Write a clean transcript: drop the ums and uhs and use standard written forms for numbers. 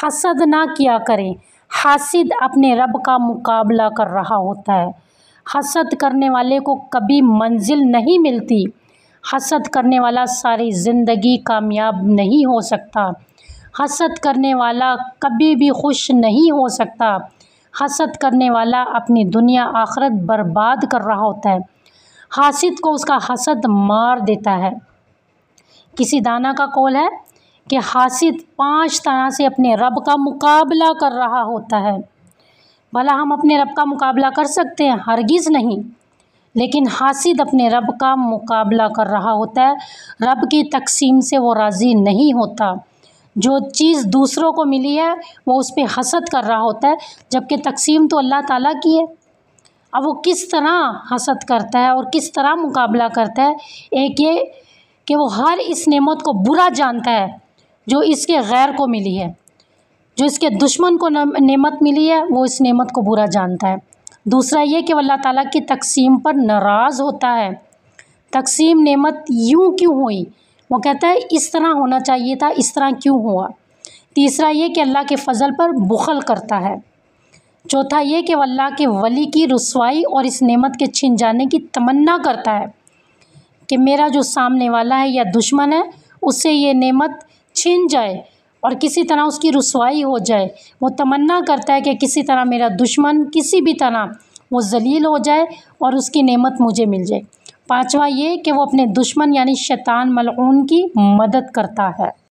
حسد نہ کیا کریں، حاسد اپنے رب کا مقابلہ کر رہا ہوتا ہے۔ حسد کرنے والے کو کبھی منزل نہیں ملتی۔ حسد کرنے والا ساری زندگی کامیاب نہیں ہو سکتا۔ حسد کرنے والا کبھی بھی خوش نہیں ہو سکتا۔ حسد کرنے والا اپنی دنیا آخرت برباد کر رہا ہوتا ہے۔ حاسد کو اس کا حسد مار دیتا ہے۔ کسی دانا کا قول ہے کہ حاسد 5 طرح سے اپنے رب کا مقابلہ کر رہا ہوتا ہے۔ بھلا ہم اپنے رب کا مقابلہ کر سکتے ہیں؟ ہرگز نہیں۔ لیکن حاسد اپنے رب کا مقابلہ کر رہا ہوتا ہے۔ رب کی تقسیم سے وہ راضی نہیں ہوتا۔ جو چیز دوسروں کو ملی ہے وہ اس پہ حسد کر رہا ہوتا ہے، جبکہ تقسیم تو اللہ تعالیٰ کی ہے۔ اب وہ کس طرح حسد کرتا ہے اور کس طرح مقابلہ کرتا ہے؟ ایک یہ کہ وہ ہر اس نعمت کو برا جانتا ہے جو اس کے غیر کو ملی ہے۔ جو اس کے دشمن کو نعمت ملی ہے وہ اس نعمت کو برا جانتا ہے۔ دوسرا یہ کہ وہ اللہ تعالیٰ کی تقسیم پر ناراض ہوتا ہے۔ تقسیم نعمت یوں کیوں ہوئی؟ وہ کہتا ہے اس طرح ہونا چاہیے تھا، اس طرح کیوں ہوا؟ تیسرا یہ کہ اللہ کے فضل پر بخل کرتا ہے۔ چوتھا یہ کہ وہ اللہ کے ولی کی رسوائی اور اس نعمت کے چھن جانے کی تمنا کرتا ہے کہ میرا جو سامنے والا ہے یا دشمن ہے اس سے یہ نعمت چھن جائے اور کسی طرح اس کی رسوائی ہو جائے۔ وہ تمنا کرتا ہے کہ کسی طرح میرا دشمن کسی بھی طرح وہ ذلیل ہو جائے اور اس کی نعمت مجھے مل جائے۔ پانچواں یہ کہ وہ اپنے دشمن یعنی شیطان ملعون کی مدد کرتا ہے۔